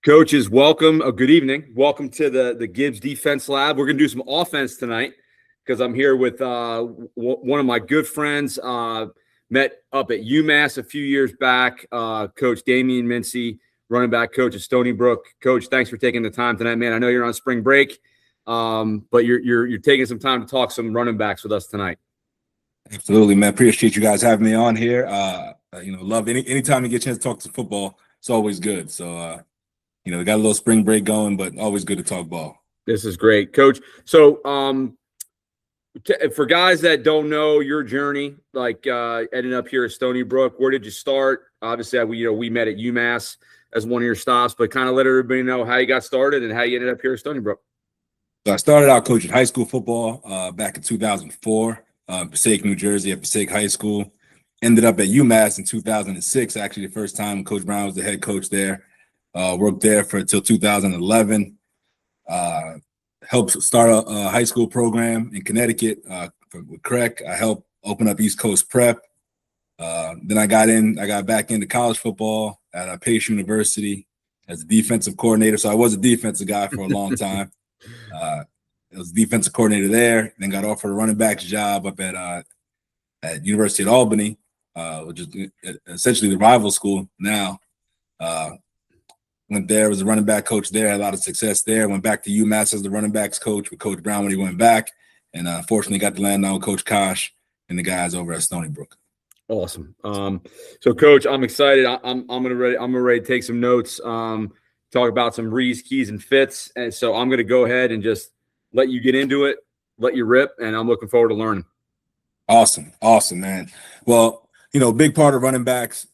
Coaches, welcome. Good evening. Welcome to the Gibbs Defense Lab. We're going to do some offense tonight because I'm here with one of my good friends. Met up at UMass a few years back. Coach Damian Mincey, running back coach at Stony Brook. Coach, thanks for taking the time tonight, man. I know you're on spring break, but you're taking some time to talk some running backs with us tonight. Absolutely, man. Appreciate you guys having me on here. Love anytime you get a chance to talk to football. It's always good. So, we got a little spring break going, but always good to talk ball. This is great, Coach. So, for guys that don't know your journey, like ending up here at Stony Brook, where did you start? Obviously, we met at UMass as one of your stops, but kind of let everybody know how you got started and how you ended up here at Stony Brook. So I started out coaching high school football back in 2004, Passaic, New Jersey, at Passaic High School. Ended up at UMass in 2006, actually the first time Coach Brown was the head coach there. Worked there until 2011. Helped start a high school program in Connecticut with Craig. I helped open up East Coast Prep. Then I got back into college football at Pace University as a defensive coordinator. So I was a defensive guy for a long time. I was defensive coordinator there. Then got offered a running back's job up at University of Albany, which is essentially the rival school now. Went there, was a running back coach there, had a lot of success there. Went back to UMass as the running backs coach with Coach Brown when he went back. And unfortunately got to land on with Coach Kosh and the guys over at Stony Brook. Awesome. So Coach, I'm excited. I'm ready to take some notes, talk about some reads, keys, and fits. And so I'm going to go ahead and just let you get into it, let you rip, and I'm looking forward to learning. Awesome, man. Well, big part of running backs,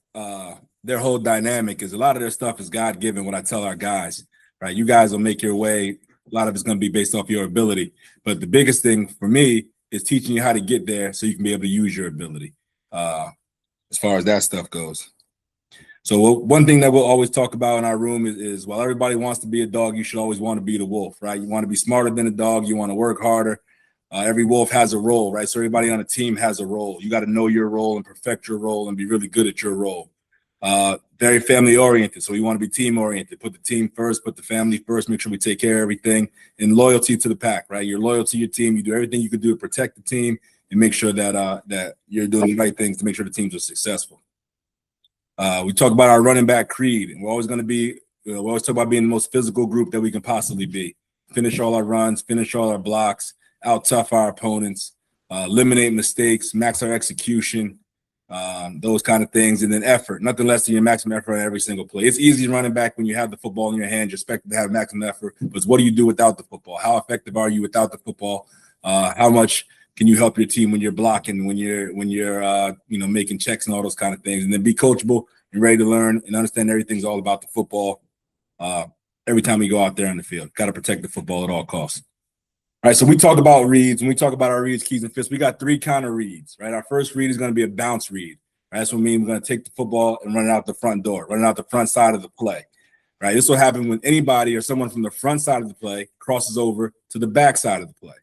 their whole dynamic is a lot of their stuff is God-given, what I tell our guys, right? You guys will make your way. A lot of it's going to be based off your ability. But the biggest thing for me is teaching you how to get there so you can be able to use your ability as far as that stuff goes. So one thing that we'll always talk about in our room is while everybody wants to be a dog, you should always want to be the wolf, right? You want to be smarter than a dog. You want to work harder. Every wolf has a role, right? So everybody on a team has a role. You got to know your role and perfect your role and be really good at your role. Very family oriented. So we want to be team oriented, put the team first, put the family first, make sure we take care of everything, and loyalty to the pack, right? You're loyal to your team. You do everything you can do to protect the team and make sure that you're doing the right things to make sure the teams are successful. We talk about our running back creed, and we're always going to be, we always talk about being the most physical group that we can possibly be. Finish all our runs, finish all our blocks, out tough our opponents, eliminate mistakes, max our execution, those kind of things, and then effort. Nothing less than your maximum effort on every single play. It's easy running back when you have the football in your hand. You're expected to have maximum effort, but what do you do without the football? How effective are you without the football? How much can you help your team when you're blocking, when you're making checks and all those kind of things? And then be coachable and ready to learn and understand everything's all about the football. Every time we go out there in the field, got to protect the football at all costs. All right, so we talk about reads. When we talk about our reads, keys, and fits, we got three kind of reads, right? Our first read is going to be a bounce read. Right? That's what means we're going to take the football and run it out the front door, run it out the front side of the play, right? This will happen when anybody or someone from the front side of the play crosses over to the back side of the play,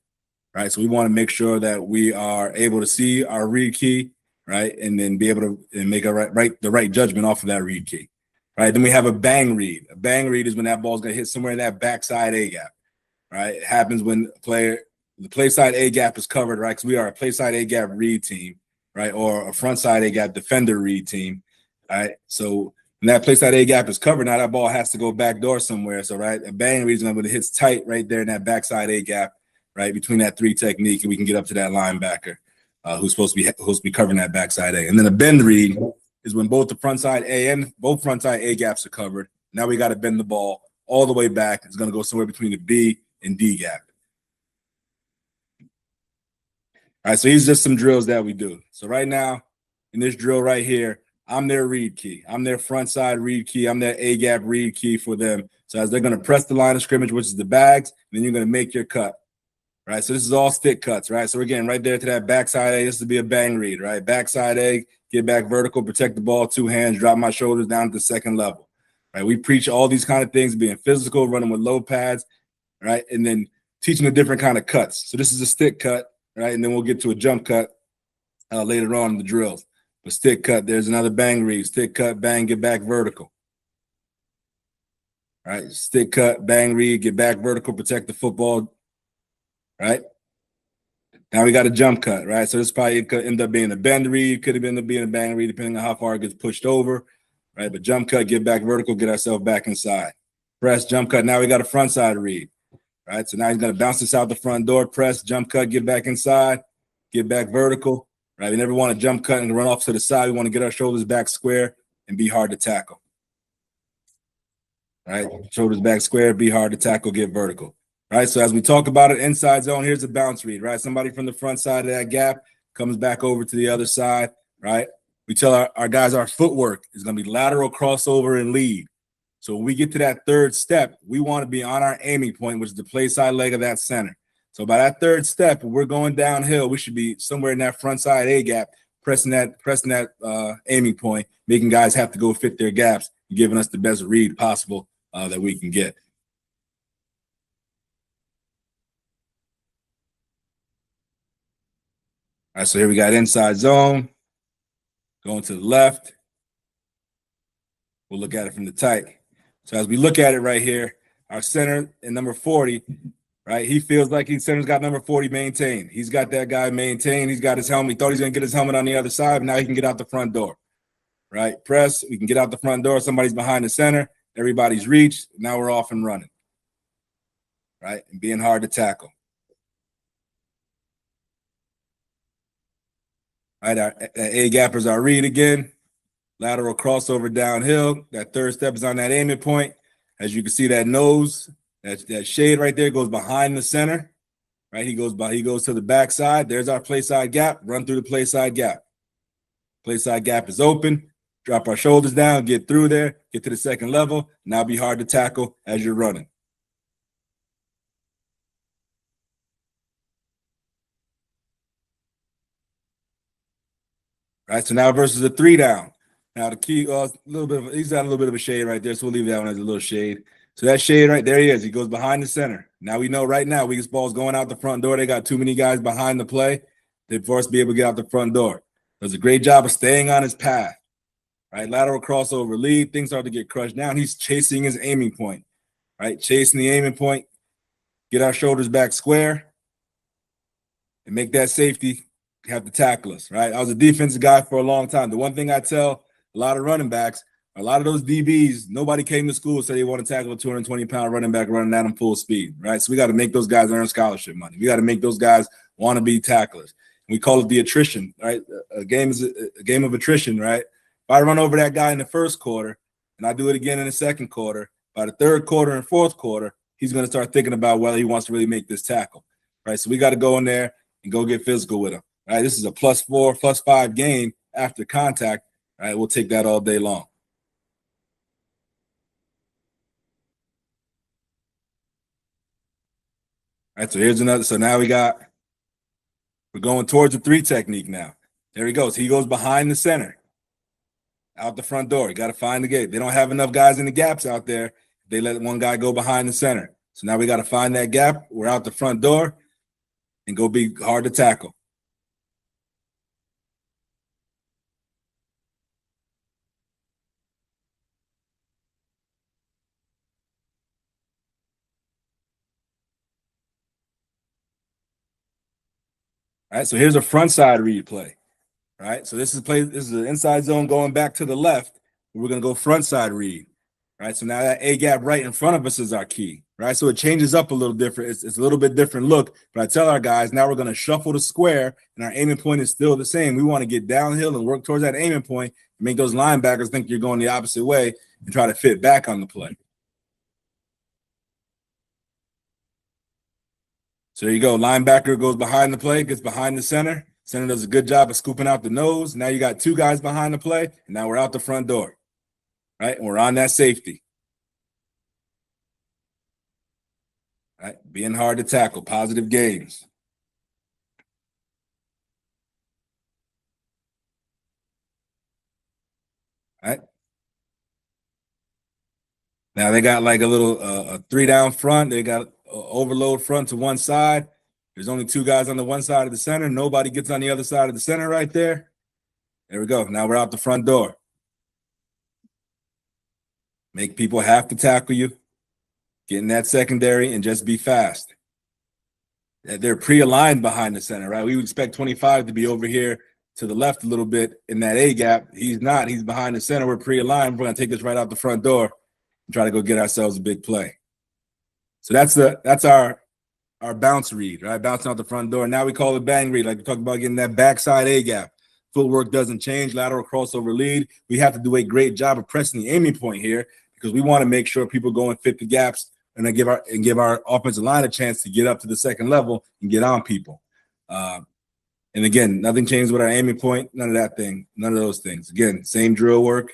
right? So we want to make sure that we are able to see our read key, right, and then be able to make the right judgment off of that read key, right? Then we have a bang read. A bang read is when that ball's going to hit somewhere in that backside A gap. Right, it happens when the play side A gap is covered, right? Because we are a play side A gap read team, right, or a front side A gap defender read team, right? So when that play side A gap is covered, now that ball has to go back door somewhere. So right, a bang read is when it hits tight right there in that backside A gap, right, between that three technique, and we can get up to that linebacker who's supposed to be covering that backside A. And then a bend read is when both the front side A and both front side A gaps are covered. Now we got to bend the ball all the way back. It's going to go somewhere between the B and D gap. All right, so these are just some drills that we do. So right now, in this drill right here, I'm their read key. I'm their front side read key. I'm their A gap read key for them. So as they're going to press the line of scrimmage, which is the bags, then you're going to make your cut. Right, so this is all stick cuts, right? So we're getting right there to that backside A. This would be a bang read, right? Backside A, get back vertical, protect the ball, two hands, drop my shoulders down to the second level. Right, we preach all these kind of things, being physical, running with low pads, right? And then teaching a different kind of cuts. So this is a stick cut, right? And then we'll get to a jump cut later on in the drills. But stick cut, there's another bang read. Stick cut, bang, get back vertical. right? Stick cut, bang read, get back vertical, protect the football, right? Now we got a jump cut, right? So this probably could end up being a bend read, could have ended up being a bang read, depending on how far it gets pushed over, right? But jump cut, get back vertical, get ourselves back inside. Press, jump cut. Now we got a front side read, right? So now he's going to bounce this out the front door, press, jump cut, get back inside, get back vertical, right? We never want to jump cut and run off to the side. We want to get our shoulders back square and be hard to tackle, right? Shoulders back square, be hard to tackle, get vertical. Right, so as we talk about it, inside zone, here's a bounce read, right? Somebody from the front side of that gap comes back over to the other side, right? We tell our guys our footwork is going to be lateral, crossover, and lead. So when we get to that third step, we want to be on our aiming point, which is the play side leg of that center. So by that third step, when we're going downhill, we should be somewhere in that front side A gap, pressing that aiming point, making guys have to go fit their gaps, and giving us the best read possible that we can get. All right, so here we got inside zone, going to the left. We'll look at it from the tight. So as we look at it right here, our center in number 40, right, he feels like center's got number 40 maintained. He's got that guy maintained. He's got his helmet. He thought he's going to get his helmet on the other side, but now he can get out the front door, right? Press, we can get out the front door. Somebody's behind the center. Everybody's reached. Now we're off and running, right, and being hard to tackle. All right, our A gap is our read again. Lateral crossover downhill. That third step is on that aiming point. As you can see, that nose, that shade right there goes behind the center. Right, he goes to the backside. There's our play side gap. Run through the play side gap. Play side gap is open. Drop our shoulders down. Get through there. Get to the second level. Now be hard to tackle as you're running. Right, so now versus a 3 down. Now the key, he's got a little bit of a shade right there, so we'll leave that one as a little shade. So that shade right there, he is. He goes behind the center. Now we know right now weakest ball's going out the front door. They got too many guys behind the play. They force be able to get out the front door. Does a great job of staying on his path. Right, lateral crossover lead. Things start to get crushed down. He's chasing his aiming point. Right, chasing the aiming point. Get our shoulders back square and make that safety have to tackle us, right? I was a defensive guy for a long time. The one thing I tell a lot of running backs, a lot of those DBs, nobody came to school and said they want to tackle a 220-pound running back running at them full speed, right? So we got to make those guys earn scholarship money. We got to make those guys want to be tacklers. We call it the attrition, right? A game is a game of attrition, right? If I run over that guy in the first quarter and I do it again in the second quarter, by the third quarter and fourth quarter, he's going to start thinking about whether he wants to really make this tackle, right? So we got to go in there and go get physical with him. Right, this is a +4, +5 game after contact. All right, we'll take that all day long. All right, so here's another. So now we're going towards the 3 technique now. There he goes. He goes behind the center, out the front door. You got to find the gate. They don't have enough guys in the gaps out there. They let one guy go behind the center. So now we got to find that gap. We're out the front door and go be hard to tackle. All right, so here's a front side read play. All right, so this is an inside zone going back to the left. We're going to go front side read. All right, so now that A gap right in front of us is our key. Right, so it changes up a little different. It's a little bit different look, but I tell our guys now we're going to shuffle the square, and our aiming point is still the same. We want to get downhill and work towards that aiming point, and make those linebackers think you're going the opposite way and try to fit back on the play. So there you go. Linebacker goes behind the play, gets behind the center. Center does a good job of scooping out the nose. Now you got 2 guys behind the play, and now we're out the front door. Right, and we're on that safety. Right, being hard to tackle, positive gains. All right. Now they got like a little a 3 down front. They got overload front to one side. There's only 2 guys on the one side of the center. Nobody gets on the other side of the center right there. There we go. Now we're out the front door. Make people have to tackle you. get in that secondary, and just be fast. They're pre-aligned behind the center, right? We would expect 25 to be over here to the left a little bit in that A gap. He's not. He's behind the center. We're pre-aligned. We're going to take this right out the front door and try to go get ourselves a big play. So that's our bounce read, right? Bouncing out the front door. Now we call it bang read, like we talked about getting that backside A gap. Footwork doesn't change. Lateral crossover lead. We have to do a great job of pressing the aiming point here because we want to make sure people go and fit the gaps and then give our offensive line a chance to get up to the second level and get on people. And again, nothing changed with our aiming point. None of that thing. None of those things. Again, same drill work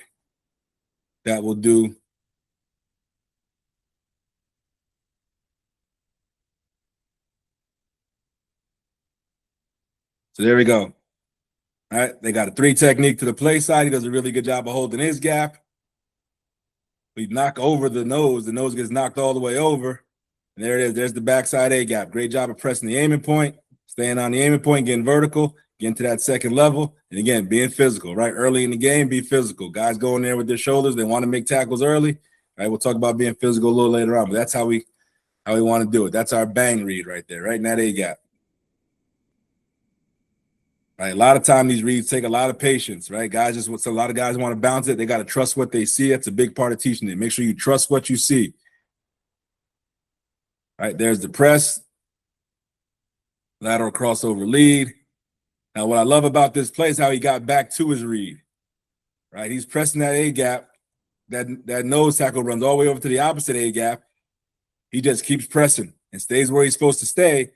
that will do. So there we go. All right, they got a 3 technique to the play side. He does a really good job of holding his gap. We knock over the nose. The nose gets knocked all the way over. And there it is. There's the backside A gap. Great job of pressing the aiming point, staying on the aiming point, getting vertical, getting to that second level. And again, being physical, right? Early in the game, be physical. Guys go in there with their shoulders. They want to make tackles early. All right, we'll talk about being physical a little later on, but that's how we want to do it. That's our bang read right there, right in that A gap. Right, a lot of time these reads take a lot of patience, right? A lot of guys want to bounce it. They got to trust what they see. That's a big part of teaching it. Make sure you trust what you see. All right, there's the press, lateral crossover lead. Now, what I love about this play is how he got back to his read. Right, he's pressing that A gap. That nose tackle runs all the way over to the opposite A gap. He just keeps pressing and stays where he's supposed to stay.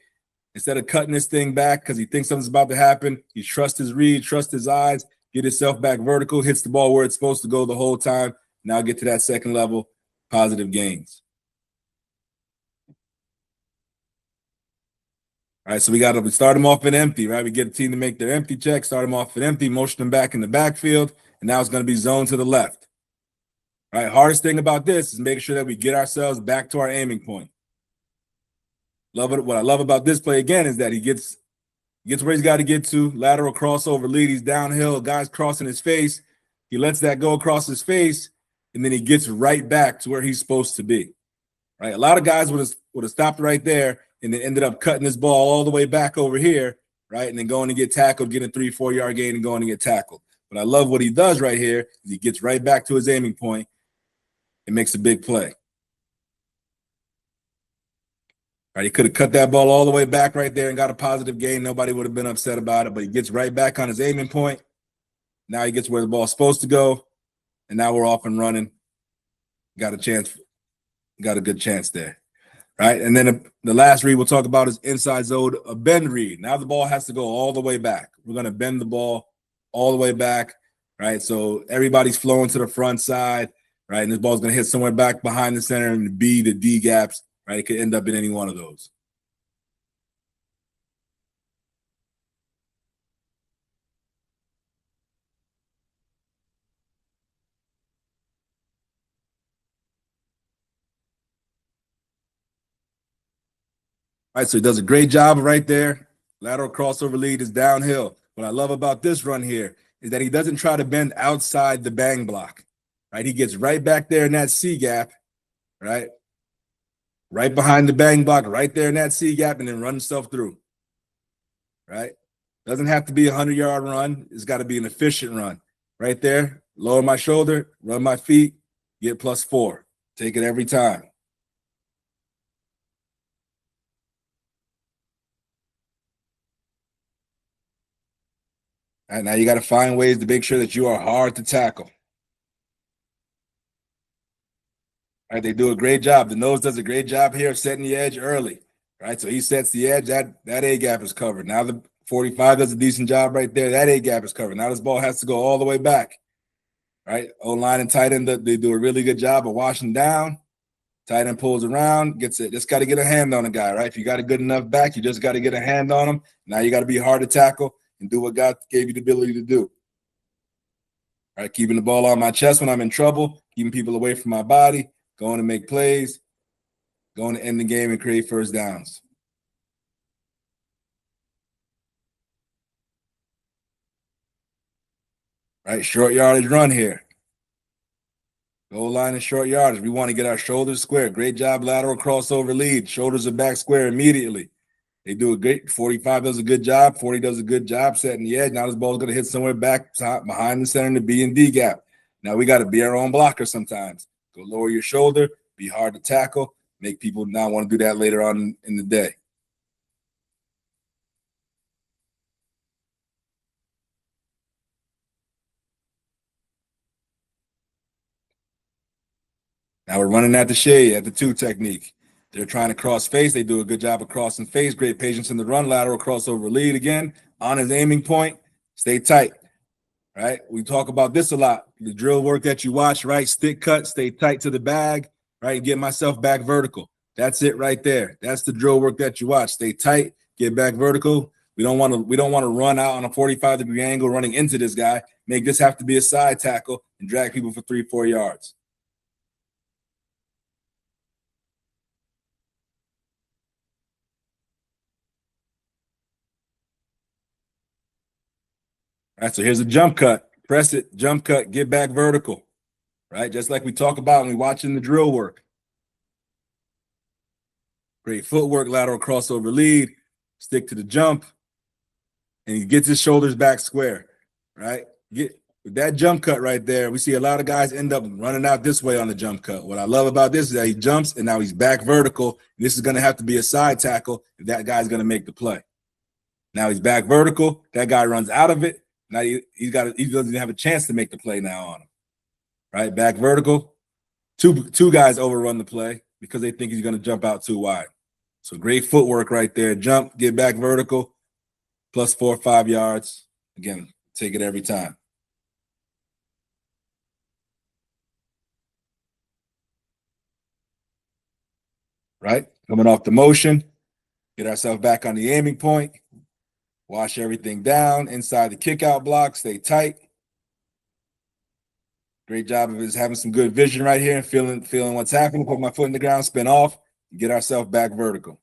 Instead of cutting this thing back because he thinks something's about to happen, he trusts his read, trusts his eyes, get himself back vertical, hits the ball where it's supposed to go the whole time. Now get to that second level, positive gains. All right, so we start them off at empty, right? We get a team to make their empty check, start them off at empty, motion them back in the backfield, and now it's going to be zone to the left. All right, hardest thing about this is making sure that we get ourselves back to our aiming point. Love it. What I love about this play again is that he gets where he's got to get to. Lateral crossover lead. He's downhill. Guy's crossing his face. He lets that go across his face, and then he gets right back to where he's supposed to be. Right. A lot of guys would have stopped right there and then ended up cutting this ball all the way back over here, right, and then going to get tackled, getting a 3-4 yard gain, and going to get tackled. But I love what he does right here. Is he gets right back to his aiming point and makes a big play. Right, he could have cut that ball all the way back right there and got a positive gain. Nobody would have been upset about it, but he gets right back on his aiming point. Now he gets where the ball's supposed to go, and now we're off and running. Got a good chance there, right? And then the last read we'll talk about is inside zone, a bend read. Now the ball has to go all the way back. We're going to bend the ball all the way back, right? So everybody's flowing to the front side, right? And this ball's going to hit somewhere back behind the center in the B to D gaps. Right, it could end up in any one of those. All right, so he does a great job right there. Lateral crossover lead is downhill. What I love about this run here is that he doesn't try to bend outside the bang block. Right, he gets right back there in that C gap, right? Right behind the bang block, right there in that C gap, and then run himself through. Right? Doesn't have to be a 100-yard run. It's got to be an efficient run. Right there, lower my shoulder, run my feet, get +4. Take it every time. All right, now you got to find ways to make sure that you are hard to tackle. All right, they do a great job. The nose does a great job here of setting the edge early. Right, so he sets the edge. That A gap is covered. Now the 45 does a decent job right there. That A gap is covered. Now this ball has to go all the way back. Right, O-line and tight end, they do a really good job of washing down. Tight end pulls around, gets it. Just got to get a hand on a guy, right? If you got a good enough back, you just got to get a hand on him. Now you got to be hard to tackle and do what God gave you the ability to do. All right, keeping the ball on my chest when I'm in trouble, keeping people away from my body, going to make plays, going to end the game and create first downs. Right, short yardage run here. Goal line and short yardage. We want to get our shoulders square. Great job, lateral crossover lead. Shoulders are back square immediately. They do a great. 45 does a good job. 40 does a good job setting the edge. Now this ball's going to hit somewhere back top, behind the center in the B and D gap. Now we got to be our own blocker sometimes. Go lower your shoulder. Be hard to tackle. Make people not want to do that later on in the day. Now we're running at the shade at the 2 technique. They're trying to cross face. They do a good job of crossing face. Great patience in the run. Lateral crossover lead again. On his aiming point. Stay tight. Right? We talk about this a lot. The drill work that you watch, right? Stick cut, stay tight to the bag, right? Get myself back vertical. That's it right there. That's the drill work that you watch. Stay tight, get back vertical. We don't want to run out on a 45-degree angle running into this guy. Make this have to be a side tackle and drag people for 3-4 yards. All right, so here's a jump cut. Press it, jump cut, get back vertical. Right? Just like we talk about when we're watching the drill work. Great footwork, lateral crossover lead, stick to the jump, and he gets his shoulders back square, right? Get that jump cut right there. We see a lot of guys end up running out this way on the jump cut. What I love about this is that he jumps and now he's back vertical. This is going to have to be a side tackle if that guy's going to make the play. Now he's back vertical. That guy runs out of it. Now he doesn't have a chance to make the play now on him, right? Back vertical. Two guys overrun the play because they think he's going to jump out too wide. So great footwork right there. Jump, get back vertical, plus 4 or 5 yards. Again, take it every time. Right? Coming off the motion, get ourselves back on the aiming point, wash everything down inside the kick out block, stay tight. Great job of us having some good vision right here and feeling what's happening. Put my foot in the ground, spin off, and get ourselves back vertical.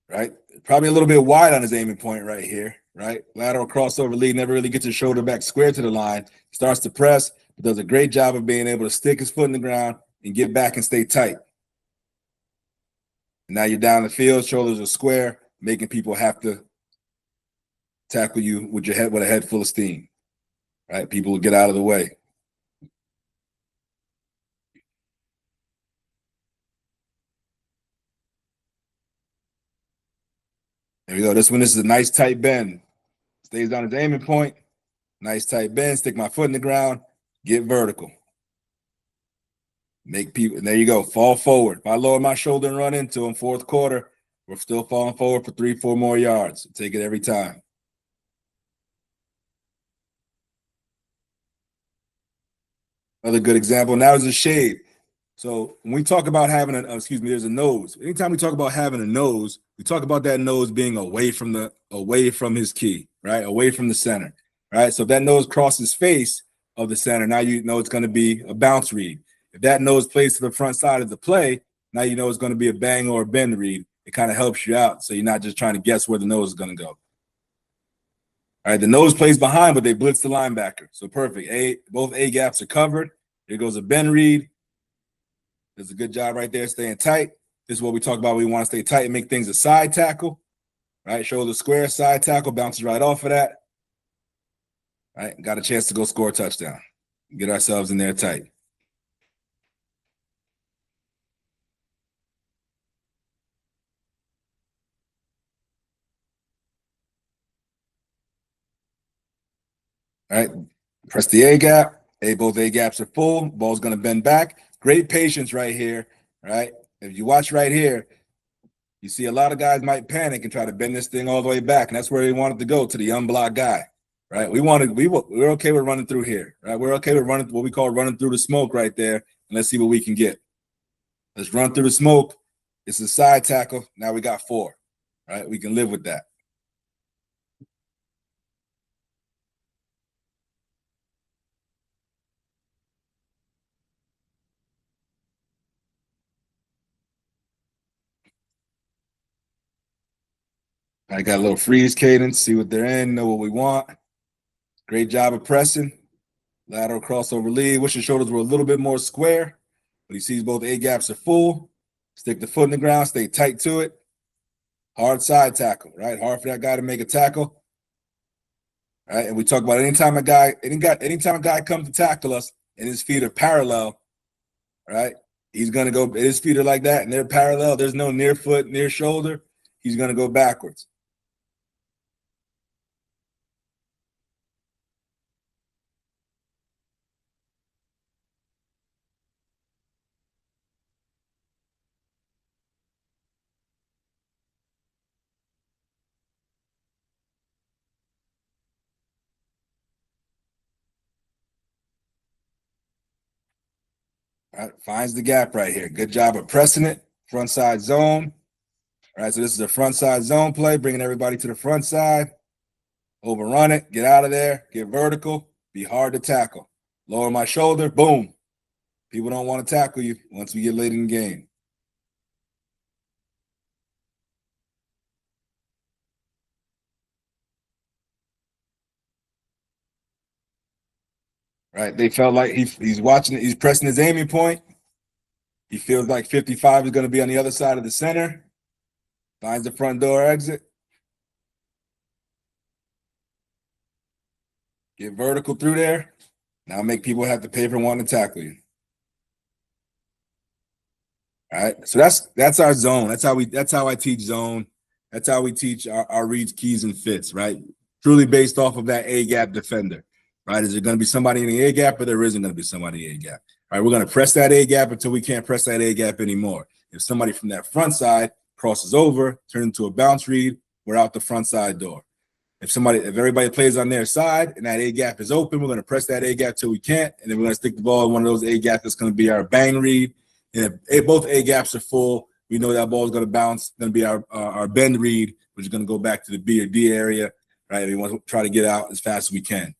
Right? Probably a little bit wide on his aiming point right here, right? Lateral crossover lead, never really gets his shoulder back square to the line. Starts to press, but does a great job of being able to stick his foot in the ground and get back and stay tight. And now you're down the field, shoulders are square, making people have to tackle you with a head full of steam. Right? People will get out of the way. There we go. This is a nice tight bend. Stays on his aiming point. Nice tight bend. Stick my foot in the ground. Get vertical. Make people, and there you go. Fall forward. If I lower my shoulder and run into him, fourth quarter, we're still falling forward for 3-4 more yards. Take it every time. Another good example. Now is a shade. So when we talk about having there's a nose. Anytime we talk about having a nose, we talk about that nose being away from his key, right? Away from the center, right? So if that nose crosses face of the center, now you know it's going to be a bounce read. If that nose plays to the front side of the play, now you know it's going to be a bang or a bend read. It kind of helps you out, so you're not just trying to guess where the nose is going to go. All right, the nose plays behind, but they blitz the linebacker. So perfect. Both A gaps are covered. Here goes a bend read. Does a good job right there, staying tight. This is what we talk about. We want to stay tight and make things a side tackle, right? Shoulder square, side tackle, bounces right off of that. All right, got a chance to go score a touchdown. Get ourselves in there tight. All right, press the A gap. Both A gaps are full. Ball's going to bend back. Great patience right here, right? If you watch right here, you see a lot of guys might panic and try to bend this thing all the way back, and that's where they wanted to go, to the unblocked guy, right? We're okay with running through here, right? We're okay with running what we call running through the smoke right there, and let's see what we can get. Let's run through the smoke. It's a side tackle. Now we got 4, right? We can live with that. I got a little freeze cadence, see what they're in, know what we want. Great job of pressing. Lateral crossover lead. Wish your shoulders were a little bit more square, but he sees both A gaps are full. Stick the foot in the ground, stay tight to it. Hard side tackle, right? Hard for that guy to make a tackle. Right. And we talk about anytime a guy comes to tackle us and his feet are parallel, right? He's gonna go, his feet are like that and they're parallel. There's no near foot, near shoulder. He's gonna go backwards. All right, finds the gap right here. Good job of pressing it. Front side zone. All right, so this is a front side zone play, bringing everybody to the front side. Overrun it, get out of there, get vertical, be hard to tackle. Lower my shoulder, boom. People don't want to tackle you once we get late in the game. Right, they felt like he's watching it, he's pressing his aiming point. He feels like 55 is going to be on the other side of the center. Finds the front door exit. Get vertical through there. Now make people have to pay for wanting to tackle you. All right. So that's our zone. That's how I teach zone. That's how we teach our reads, keys, and fits, right? Truly based off of that A gap defender. Right? Is there going to be somebody in the A gap or there isn't going to be somebody in the A gap? All right, we're going to press that A gap until we can't press that A gap anymore. If somebody from that front side crosses over, turn into a bounce read, we're out the front side door. If everybody plays on their side and that A gap is open, we're going to press that A gap till we can't, and then we're going to stick the ball in one of those A gaps that's going to be our bang read. And if both A gaps are full, we know that ball is going to bounce, going to be our bend read, which is going to go back to the B or D area, right? We want to try to get out as fast as we can.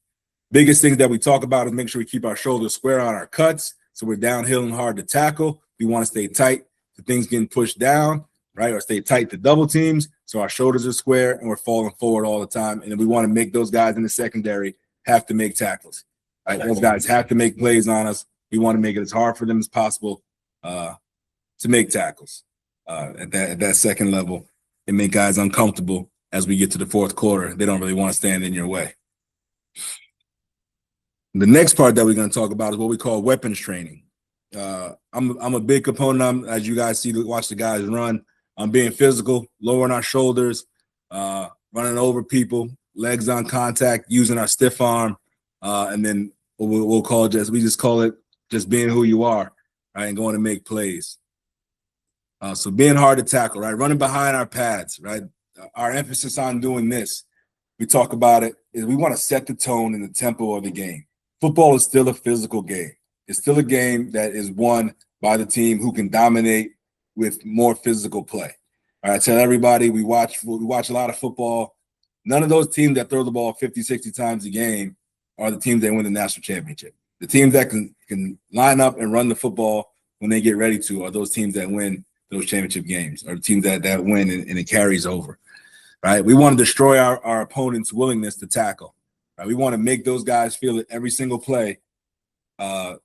Biggest things that we talk about is make sure we keep our shoulders square on our cuts, so we're downhill and hard to tackle. We want to stay tight to things getting pushed down, right? Or stay tight to double teams, so our shoulders are square and we're falling forward all the time. And then we want to make those guys in the secondary have to make tackles. Right? Those guys have to make plays on us. We want to make it as hard for them as possible to make tackles at that second level and make guys uncomfortable as we get to the fourth quarter. They don't really want to stand in your way. The next part that we're going to talk about is what we call weapons training. I'm a big component, as you guys see, watch the guys run. I'm being physical, lowering our shoulders, running over people, legs on contact, using our stiff arm, and then we'll call it just being who you are, right, and going to make plays. So being hard to tackle, right, running behind our pads, right. Our emphasis on doing this, we talk about it, is we want to set the tone and the tempo of the game. Football is still a physical game. It's still a game that is won by the team who can dominate with more physical play. All right, I tell everybody we watch a lot of football. None of those teams that throw the ball 50, 60 times a game are the teams that win the national championship. The teams that can line up and run the football when they get ready to are those teams that win those championship games, or the teams that win and it carries over. Right? We want to destroy our opponent's willingness to tackle. Right? We want to make those guys feel it every single play that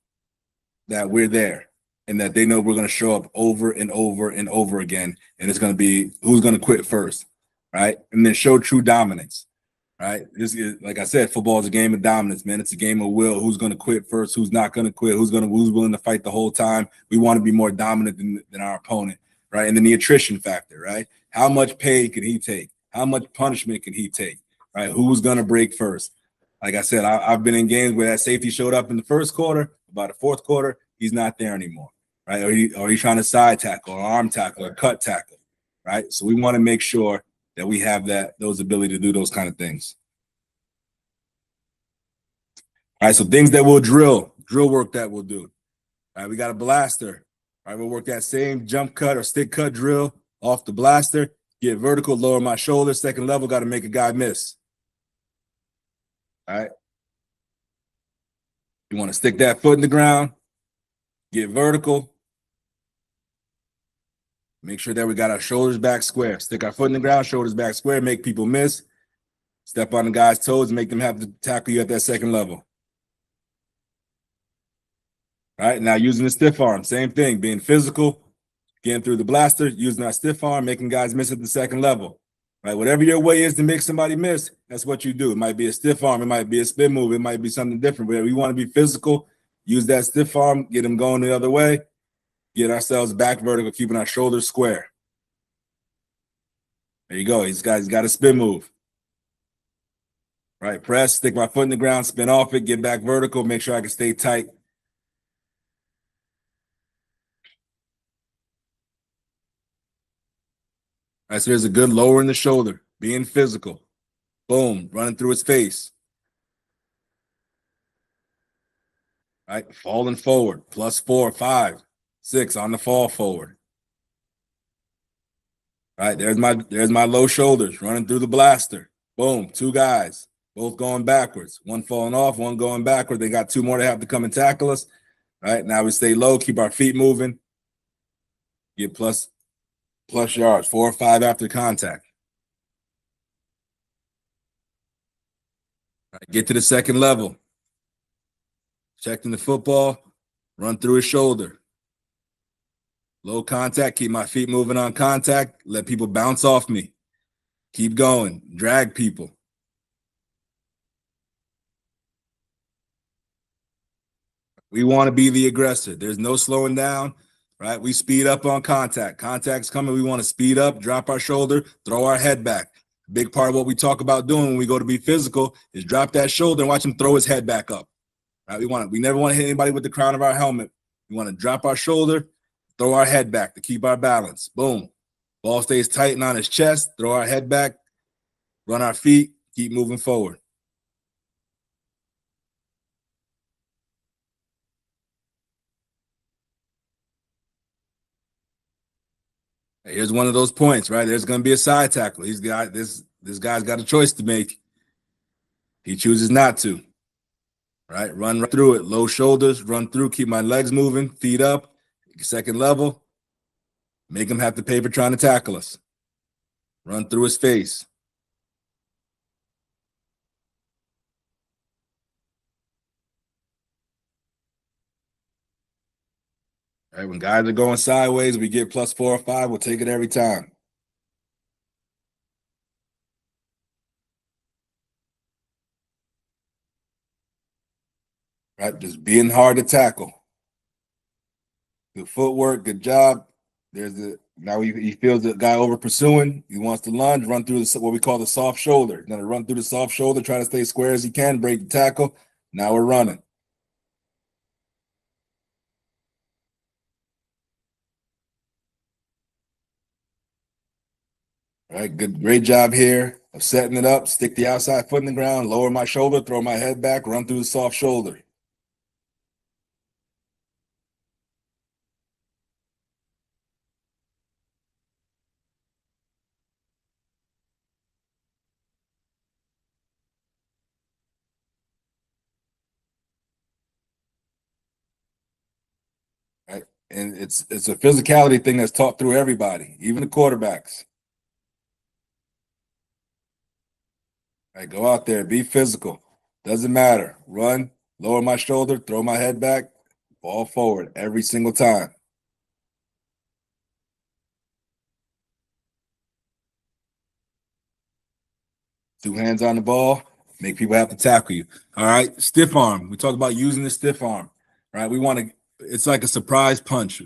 we're there and that they know we're going to show up over and over and over again. And it's going to be who's going to quit first, right? And then show true dominance, right? This is, like I said, football is a game of dominance, man. It's a game of will. Who's going to quit first? Who's not going to quit? Who's willing to fight the whole time? We want to be more dominant than our opponent, right? And then the attrition factor, right? How much pay can he take? How much punishment can he take, right? Who's going to break first? Like I said, I've been in games where that safety showed up in the first quarter. About the fourth quarter, he's not there anymore, right? Or he's trying to side tackle or arm tackle or cut tackle, right? So we want to make sure that we have those ability to do those kind of things. All right, so things that we'll drill work that we'll do. All right, we got a blaster. All right, we'll work that same jump cut or stick cut drill off the blaster. Get vertical, lower my shoulder. Second level, got to make a guy miss. All right. You want to stick that foot in the ground, get vertical, Make sure that we got our shoulders back square. Stick our foot in the ground, shoulders back square, make people miss. Step on the guy's toes, make them have to tackle you at that second level. All right, now using the stiff arm, same thing, being physical, getting through the blaster, using our stiff arm, making guys miss at the second level. Right, whatever your way is to make somebody miss, that's what you do. It might be a stiff arm, it might be a spin move, it might be something different. But we want to be physical, use that stiff arm, get them going the other way, get ourselves back vertical, keeping our shoulders square. There you go. He's got a spin move. Right, press, stick my foot in the ground, spin off it, get back vertical, make sure I can stay tight. All right, so there's a good lower in the shoulder, being physical. Boom, running through his face. All right, falling forward, +4, 5, 6 on the fall forward. All right, there's my low shoulders, running through the blaster. Boom, 2 guys, both going backwards. One falling off, one going backward. They got 2 more that have to come and tackle us. All right, now we stay low, keep our feet moving. Get plus yards, 4 or 5 after contact. All right, get to the second level. Checking the football, run through his shoulder. Low contact, keep my feet moving on contact, let people bounce off me. Keep going, drag people. We want to be the aggressor. There's no slowing down, right? We speed up on contact. Contact's coming, we want to speed up, drop our shoulder, throw our head back. Big part of what we talk about doing when we go to be physical is drop that shoulder and watch him throw his head back up. Right? We never want to hit anybody with the crown of our helmet. We want to drop our shoulder, throw our head back to keep our balance. Boom. Ball stays tight and on his chest, throw our head back, run our feet, keep moving forward. Here's one of those points, right? There's going to be a side tackle. This guy's got a choice to make. He chooses not to. Right? Run right through it. Low shoulders, run through, keep my legs moving, feet up, second level. Make him have to pay for trying to tackle us. Run through his face. All right, when guys are going sideways, we get +4 or 5. We'll take it every time. Right, just being hard to tackle. Good footwork, good job. Now he feels the guy over pursuing. He wants to lunge, run through what we call the soft shoulder. He's gonna run through the soft shoulder, try to stay square as he can, break the tackle. Now we're running. All right, great job here of setting it up. Stick the outside foot in the ground, lower my shoulder, throw my head back, run through the soft shoulder. Right? And it's a physicality thing that's taught through everybody, even the quarterbacks. Right, go out there, be physical. Doesn't matter. Run, lower my shoulder, throw my head back, ball forward every single time. Two hands on the ball, make people have to tackle you. All right, stiff arm. We talk about using the stiff arm. Right, we want to. It's like a surprise punch.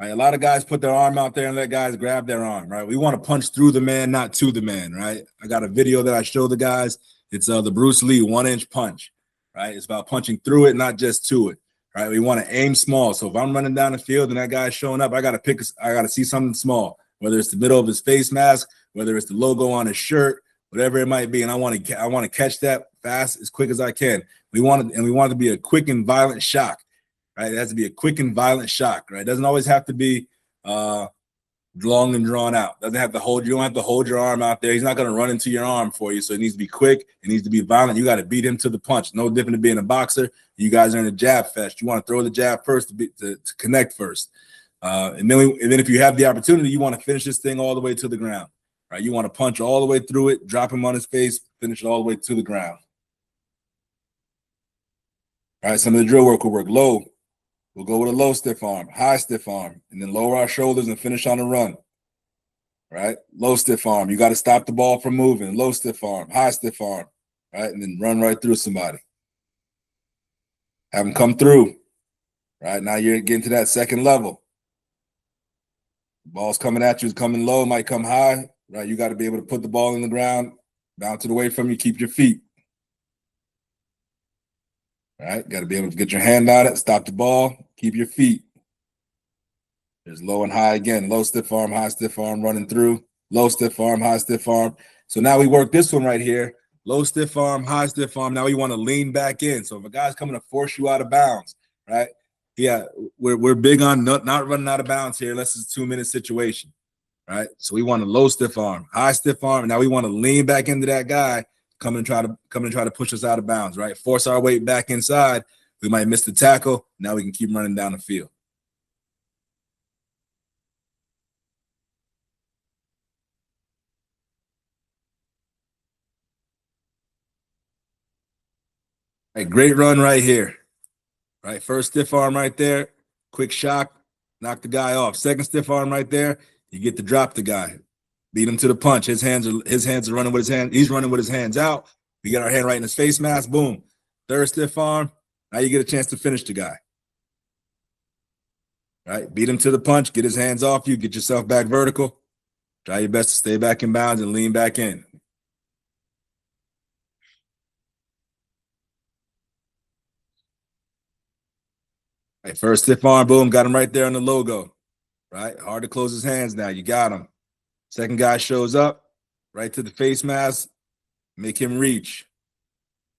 Right, a lot of guys put their arm out there and let guys grab their arm. Right, we want to punch through the man, not to the man. Right, I got a video that I show the guys. It's the Bruce Lee 1-inch punch. Right, it's about punching through it, not just to it. Right, we want to aim small. So if I'm running down the field and that guy's showing up, I got to see something small. Whether it's the middle of his face mask, whether it's the logo on his shirt, whatever it might be, and I want to catch that fast, as quick as I can. We want it to be a quick and violent shock, right? It has to be a quick and violent shock, right? It doesn't always have to be long and drawn out. You don't have to hold your arm out there. He's not going to run into your arm for you, so it needs to be quick. It needs to be violent. You got to beat him to the punch. No different than being a boxer. You guys are in a jab fest. You want to throw the jab first to connect first. And then if you have the opportunity, you want to finish this thing all the way to the ground, right? You want to punch all the way through it, drop him on his face, finish it all the way to the ground. All right, some of the drill work will work low. We'll go with a low stiff arm, high stiff arm, and then lower our shoulders and finish on a run. Right? Low stiff arm. You got to stop the ball from moving. Low stiff arm, high stiff arm, right? And then run right through somebody. Have them come through. Right? Now you're getting to that second level. Ball's coming at you, it's coming low, might come high. Right? You got to be able to put the ball in the ground, bounce it away from you, keep your feet. Right? Got to be able to get your hand on it, stop the ball, keep your feet. There's low and high again. Low stiff arm, high stiff arm running through. Low stiff arm, high stiff arm. So now we work this one right here. Low stiff arm, high stiff arm. Now we want to lean back in. So if a guy's coming to force you out of bounds, right? Yeah, we're big on not running out of bounds here unless it's a 2-minute situation, right? So we want a low stiff arm, high stiff arm. And now we want to lean back into that guy, come and try to push us out of bounds, right? Force our weight back inside. We might miss the tackle. Now we can keep running down the field. Right, great run right here. Right, first stiff arm right there, quick shock, knock the guy off. Second stiff arm right there, you get to drop the guy, beat him to the punch. His hands are running with his hand. He's running with his hands out. We get our hand right in his face mask. Boom. Third stiff arm. Now you get a chance to finish the guy. Right, beat him to the punch. Get his hands off you. Get yourself back vertical. Try your best to stay back in bounds and lean back in. Right, first stiff arm, boom, got him right there on the logo. Right, hard to close his hands now. You got him. Second guy shows up, right to the face mask, make him reach.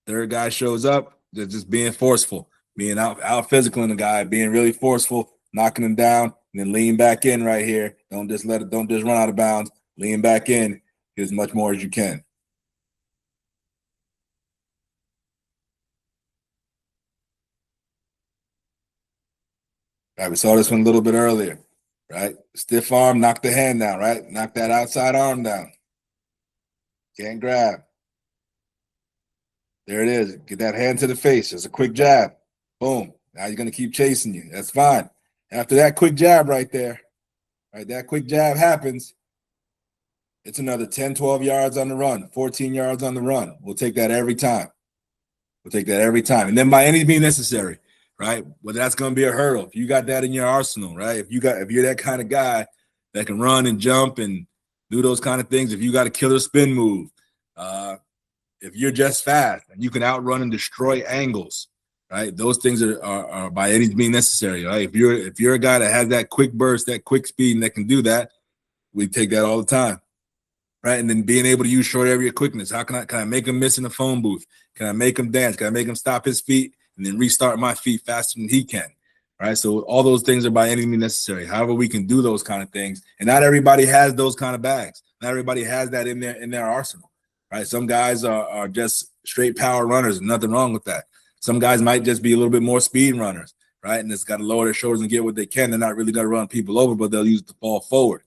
Third guy shows up, just being forceful, being out physical in the guy, being really forceful, knocking him down, and then lean back in right here. Don't just run out of bounds. Lean back in, get as much more as you can. All right, we saw this one a little bit earlier, right? Stiff arm, knock the hand down, right? Knock that outside arm down. Can't grab. There it is. Get that hand to the face. Just a quick jab. Boom. Now you're going to keep chasing you. That's fine. After that quick jab right there, right, that quick jab happens, it's another 10, 12 yards on the run, 14 yards on the run. We'll take that every time. We'll take that every time. And then by any means necessary, right? Whether that's going to be a hurdle. If you got that in your arsenal, right? If you're that kind of guy that can run and jump and do those kind of things, if you got a killer spin move, if you're just fast and you can outrun and destroy angles, right? Those things are by any means necessary, right? If you're a guy that has that quick burst, that quick speed, and that can do that, we take that all the time, right? And then being able to use short area quickness. How can I make him miss in the phone booth? Can I make him dance? Can I make him stop his feet and then restart my feet faster than he can? Right. So all those things are by any means necessary. However, we can do those kind of things. And not everybody has those kind of bags. Not everybody has that in their arsenal. Right. Some guys are just straight power runners. Nothing wrong with that. Some guys might just be a little bit more speed runners. Right. And it's got to lower their shoulders and get what they can. They're not really going to run people over, but they'll use the ball forward.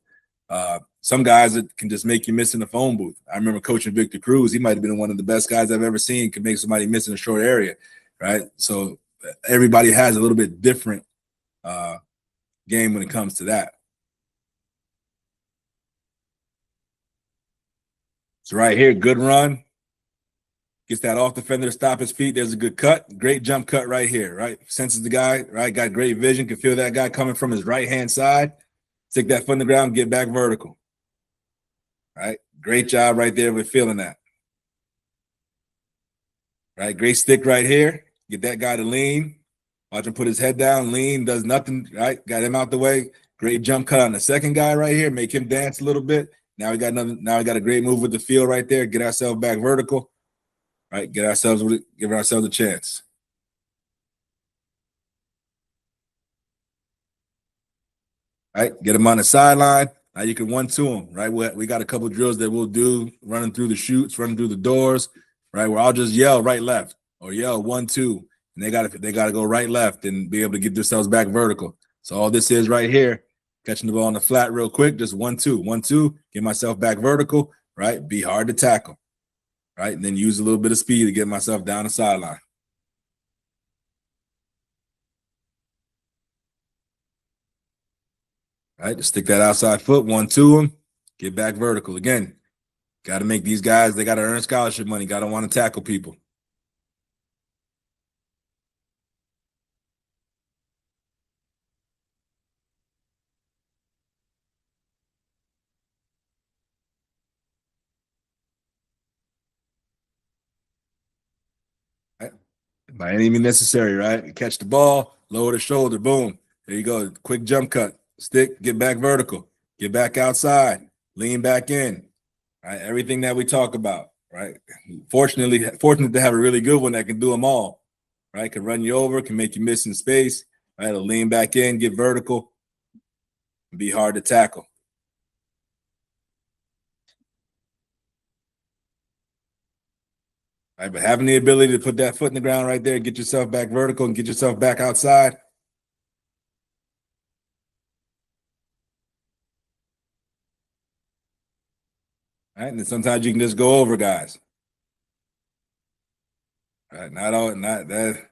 Some guys that can just make you miss in the phone booth. I remember coaching Victor Cruz. He might have been one of the best guys I've ever seen, can make somebody miss in a short area. Right. So everybody has a little bit different game when it comes to that. So right here, good run. Gets that off defender to stop his feet. There's a good cut. Great jump cut right here, right? Senses the guy, right? Got great vision. Can feel that guy coming from his right-hand side. Stick that foot in the ground, get back vertical. Right? Great job right there with feeling that. Right? Great stick right here. Get that guy to lean. Watch him put his head down, lean, does nothing, right? Got him out the way. Great jump cut on the second guy right here. Make him dance a little bit. Now we got a great move with the field right there. Get ourselves back vertical. Right? Give ourselves a chance. Right? Get him on the sideline. Now you can 1-2 him, right? We got a couple drills that we'll do, running through the chutes, running through the doors, right? Where I'll just yell right, left, or yell 1-2. And they got to go right, left, and be able to get themselves back vertical. So all this is right here, catching the ball on the flat real quick, just 1-2, 1-2, get myself back vertical, right? Be hard to tackle, right? And then use a little bit of speed to get myself down the sideline. Right, just stick that outside foot, 1-2 them, get back vertical. Again, got to make these guys, they got to earn scholarship money, got to want to tackle people. Right. By any means necessary, right? Catch the ball, lower the shoulder, boom. There you go. Quick jump cut, stick, get back vertical, get back outside, lean back in. Right, everything that we talk about, right? Fortunate to have a really good one that can do them all, right? Can run you over, can make you miss in space, right? It'll lean back in, get vertical, and be hard to tackle. Right, but having the ability to put that foot in the ground right there, get yourself back vertical and get yourself back outside. Right, and then sometimes you can just go over guys. Right, not that.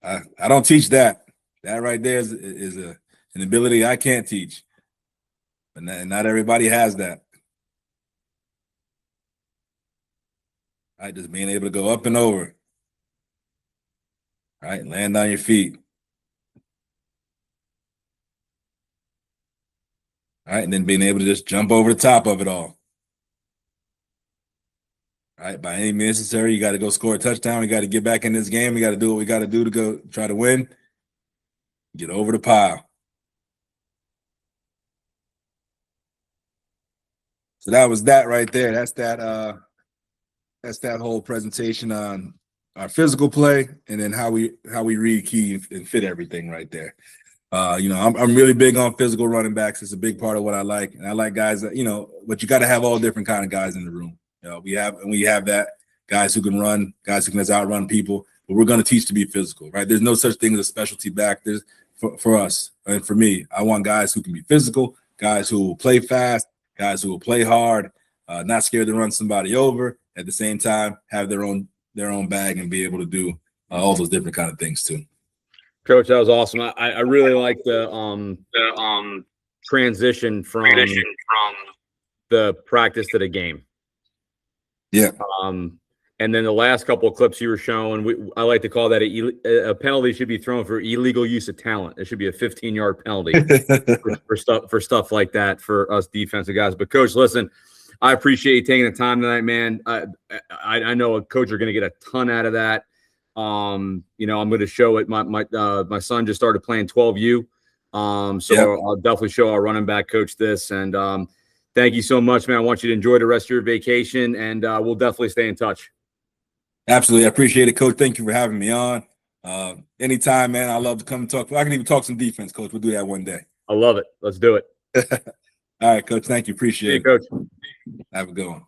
I don't teach that. That right there is an ability I can't teach, but not everybody has that. Right, just being able to go up and over. Right, land on your feet. All right, and then being able to just jump over the top of it all. All right, by any means necessary, you got to go score a touchdown. We got to get back in this game. We got to do what we got to do to go try to win. Get over the pile. So that was that right there. That's that whole presentation on our physical play and then how we read key and fit everything right there. I'm really big on physical running backs. It's a big part of what I like. And I like guys that, but you got to have all different kind of guys in the room. We have that guys who can run, guys who can outrun people, but we're going to teach to be physical, right? There's no such thing as a specialty back. There's for us and for me, I want guys who can be physical, guys who will play fast, guys who will play hard, not scared to run somebody over. At the same time, have their own bag and be able to do all those different kind of things too. Coach, that was awesome. I really like the transition from the practice to the game. Yeah. And then the last couple of clips you were showing, I like to call that a penalty should be thrown for illegal use of talent. It should be a 15-yard penalty for stuff like that for us defensive guys. But Coach, listen, I appreciate you taking the time tonight, man. I know a coach are going to get a ton out of that. I'm going to show it. My son just started playing 12U. I'll definitely show our running back coach this. And thank you so much, man. I want you to enjoy the rest of your vacation, and we'll definitely stay in touch. Absolutely. I appreciate it, Coach. Thank you for having me on. Anytime, man. I love to come and talk. I can even talk some defense, Coach. We'll do that one day. I love it. Let's do it. All right, Coach. Thank you. Appreciate it. Coach. Have a good one.